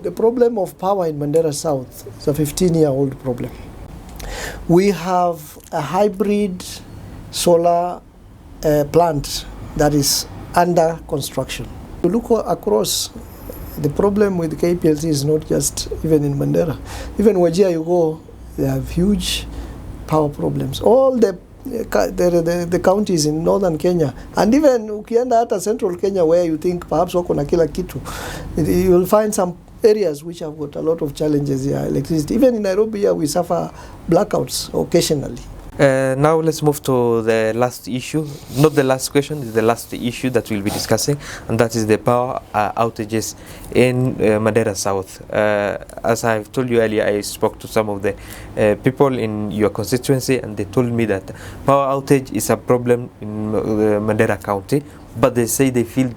the problem of power in Mandera South is a 15-year-old problem. We have a hybrid solar plant that is under construction. To look across, the problem with KPLC is not just even in Mandera. Even Wajir you go, they have huge power problems. All the counties in northern Kenya, and even ukienda hata central Kenya where you think perhaps wako na kila kitu, you will find some areas which have got a lot of challenges here, electricity. Even in Nairobi here we suffer blackouts occasionally. Now let's move to the last issue, not the last question, it's the last issue that we'll be discussing, and that is the power outages in Mandera South. As I've told you earlier, I spoke to some of the people in your constituency, and they told me that power outage is a problem in Mandera County, but they say they feel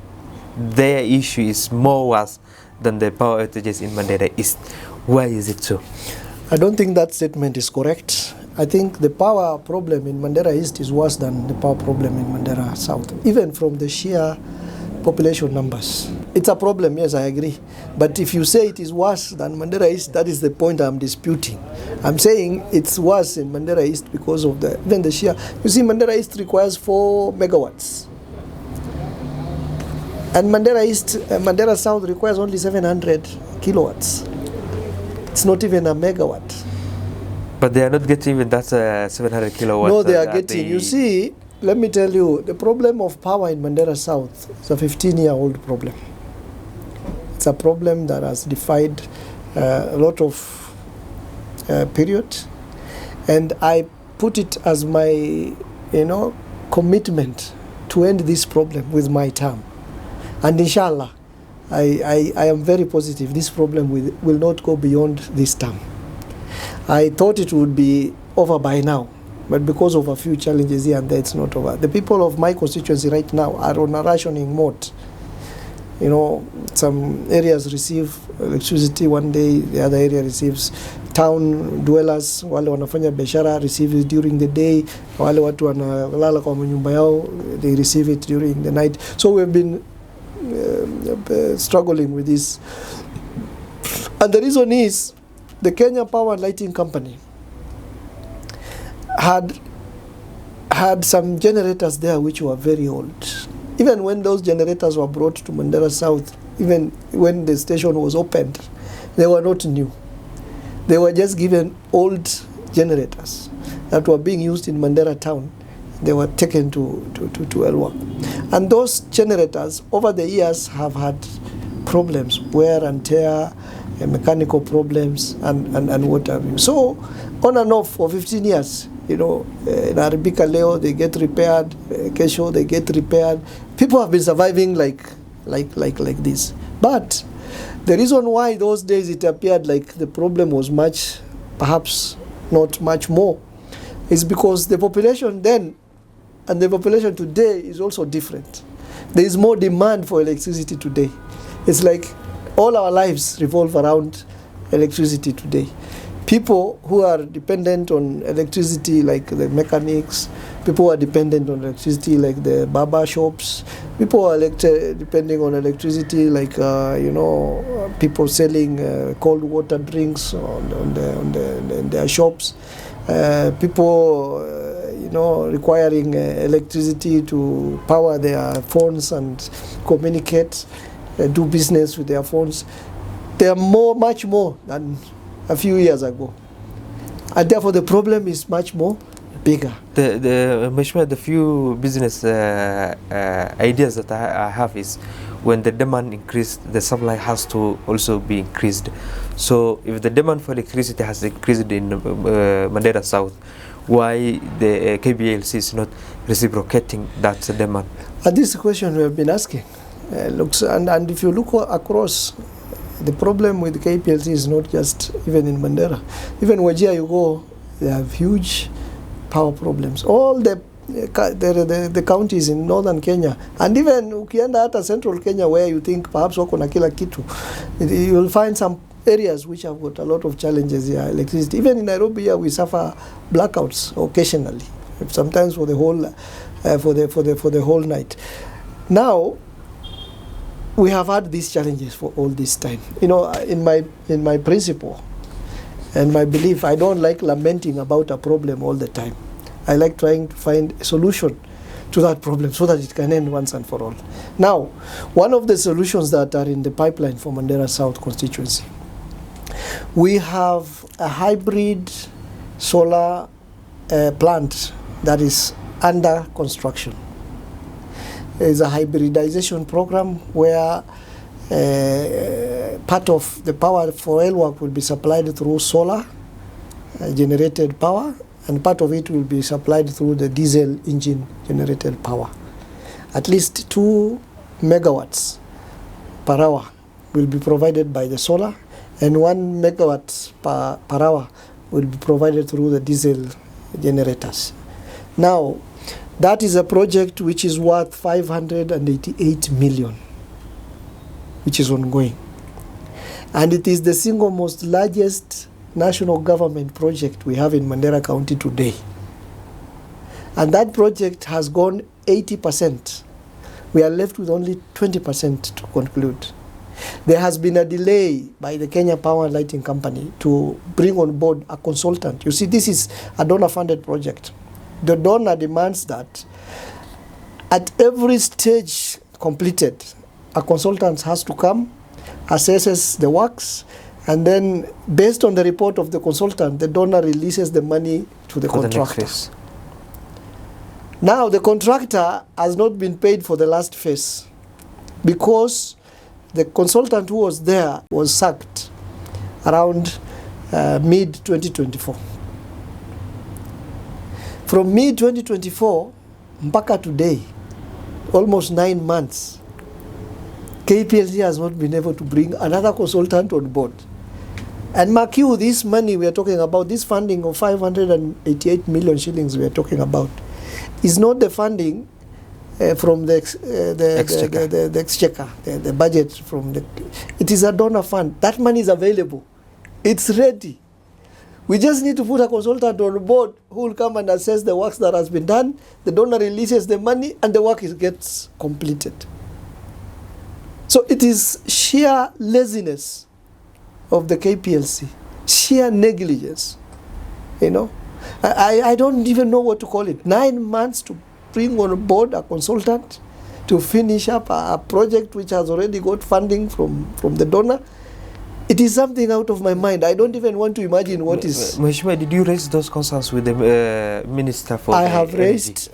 their issue is more worse than the power outages in Mandera East. Why is it so? I don't think that statement is correct. I think the power problem in Mandera East is worse than the power problem in Mandera South, even from the sheer population numbers. It's a problem, yes, I agree. But if you say it is worse than Mandera East, that is the point I'm disputing. I'm saying it's worse in Mandera East because of even the sheer. You see, Mandera East requires 4 megawatts. And Mandera South requires only 700 kilowatts. It's not even a megawatt. But they are not getting even that 700 kilowatts. No, they are getting. You see, let me tell you, the problem of power in Mandera South is a 15-year-old problem. It's a problem that has defied a lot of period. And I put it as my, commitment to end this problem with my term. And inshallah, I am very positive this problem will not go beyond this term. I thought it would be over by now, but because of a few challenges here and there, it's not over. The people of my constituency right now are on a rationing mode. Some areas receive electricity one day, the other area receives. Town dwellers, wale wanafanya biashara, receive it during the day. Wale watu wanalala kwa manyumba yao, they receive it during the night. So we've been struggling with this. And the reason is, the Kenya Power and Lighting Company had some generators there which were very old. Even when those generators were brought to Mandera South, even when the station was opened, they were not new. They were just given old generators that were being used in Mandera town. They were taken to Elwa. And those generators over the years have had problems, wear and tear, mechanical problems and what have you. So on and off for 15 years, in Arabika Leo they get repaired, Kesho they get repaired. People have been surviving like this. But the reason why those days it appeared like the problem was perhaps not much more, is because the population then and the population today is also different. There is more demand for electricity today. It's like all our lives revolve around electricity today. People who are dependent on electricity, like the mechanics, people who are dependent on electricity, like the barber shops, people who are depending on electricity, like people selling cold water drinks on their shops, people requiring electricity to power their phones and communicate. Do business with their phones. They are much more than a few years ago, and therefore the problem is much more bigger. The few business ideas that I have is when the demand increased, the supply has to also be increased. So if the demand for electricity has increased in Mandera South, why the KPLC is not reciprocating that demand? And this is the question we have been asking. And if you look across, the problem with KPLC is not just even in Mandera. Even Wajir you go, they have huge power problems. All the counties in northern Kenya, and even ukienda hata central Kenya where you think perhaps wako na kila kitu, you will find some areas which have got a lot of challenges here, electricity. Even in Nairobi here we suffer blackouts occasionally, sometimes for the whole night. Now, we have had these challenges for all this time. You know, in my principle and my belief, I don't like lamenting about a problem all the time. I like trying to find a solution to that problem so that it can end once and for all. Now, one of the solutions that are in the pipeline for Mandera South constituency, we have a hybrid solar plant that is under construction. There is a hybridization program where part of the power for oil work will be supplied through solar generated power, and part of it will be supplied through the diesel engine generated power. At least 2 megawatts per hour will be provided by the solar, and 1 megawatt per hour will be provided through the diesel generators. Now, that is a project which is worth 588 million, which is ongoing. And it is the single most largest national government project we have in Mandera County today. And that project has gone 80%. We are left with only 20% to conclude. There has been a delay by the Kenya Power and Lighting Company to bring on board a consultant. You see, this is a donor-funded project. The donor demands that at every stage completed, a consultant has to come, assesses the works, and then based on the report of the consultant, the donor releases the money to the contractor. Now, the contractor has not been paid for the last phase because the consultant who was there was sacked around mid-2024. From mid-2024 mpaka today, almost 9 months, KPLC has not been able to bring another consultant on board. And mark you, this money we are talking about, this funding of 588 million shillings we are talking about, is not the funding from the exchequer, the budget from the... It is a donor fund. That money is available. It's ready. We just need to put a consultant on board who will come and assess the works that has been done. The donor releases the money and the work gets completed. So it is sheer laziness of the KPLC, sheer negligence, you know. I don't even know what to call it. 9 months to bring on board a consultant to finish up a project which has already got funding from the donor. It is something out of my mind. I don't even want to imagine what is. Mheshimiwa, did you raise those concerns with the Minister for I have raised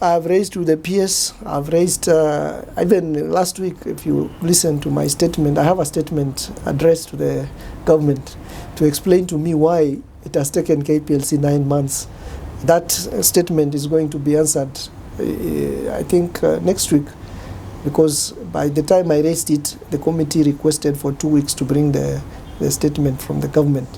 with the PS. I've raised, even last week, if you listen to my statement, I have a statement addressed to the government to explain to me why it has taken KPLC 9 months. That statement is going to be answered, I think, next week, because by the time I raised it, the committee requested for 2 weeks to bring the statement from the government,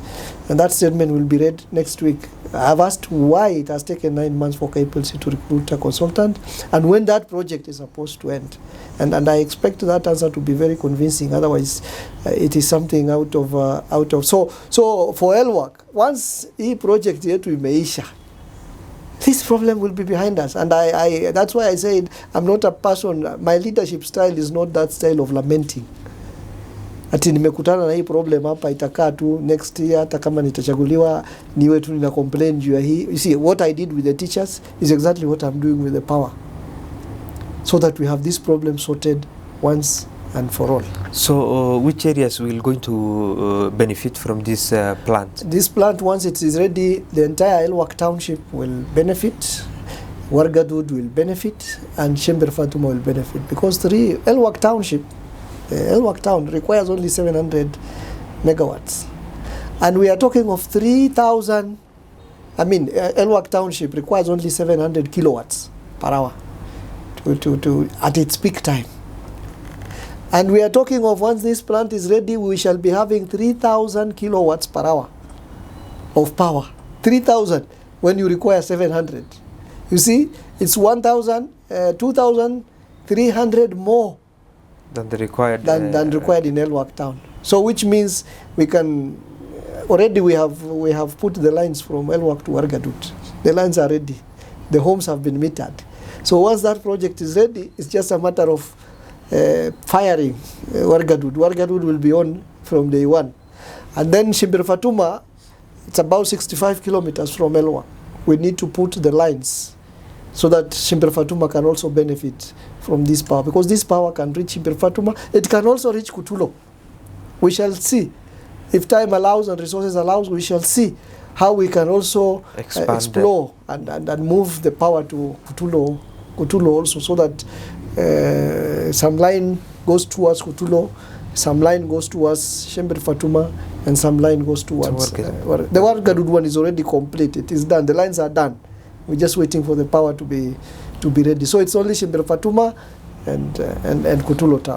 and that statement will be read next week. I have asked why it has taken 9 months for KPLC to recruit a consultant and when that project is supposed to end, and I expect that answer to be very convincing. Otherwise, it is something out of. So for oil work, once this project yetu imeisha, this problem will be behind us, and I that's why I said I'm not a person. My leadership style is not that style of lamenting. Ati nimekutana na hii problem hapa, itakaa tu next year, hata kama nitachaguliwa niwe tu nina complain juu ya hii. You see, what I did with the teachers is exactly what I'm doing with the power, so that we have this problem sorted once and for all. So which areas will going to benefit from this plant? This plant, once it is ready, the entire Elwak township will benefit, Wargadud will benefit, and Shember Fatuma will benefit, because Elwak township, Elwak town requires only 700 megawatts, and we are talking of 3,000. Elwak township requires only 700 kilowatts per hour to at its peak time, and we are talking of, once this plant is ready, we shall be having 3,000 kilowatts per hour of power. 3,000 when you require 700. You see, it's 2,300 more than the required than required in Elwak town. So which means we can already we have put the lines from Elwak to Wargadut. The lines are ready. The homes have been metered. So once that project is ready, it's just a matter of firing Wargadud. Wargadud will be on from day one. And then Shimbir Fatuma, it's about 65 kilometers from Elwa. We need to put the lines so that Shimbir Fatuma can also benefit from this power, because this power can reach Shimbir Fatuma. It can also reach Kutulo. We shall see. If time allows and resources allows, we shall see how we can also explore and move the power to Kutulo also, so that some line goes towards Kutulo, some line goes towards Shimbir Fatuma, and some line goes towards the Wargadud one is already complete. It is done. The lines are done. We're just waiting for the power to be ready. So it's only Shimbir Fatuma and Kutulo town.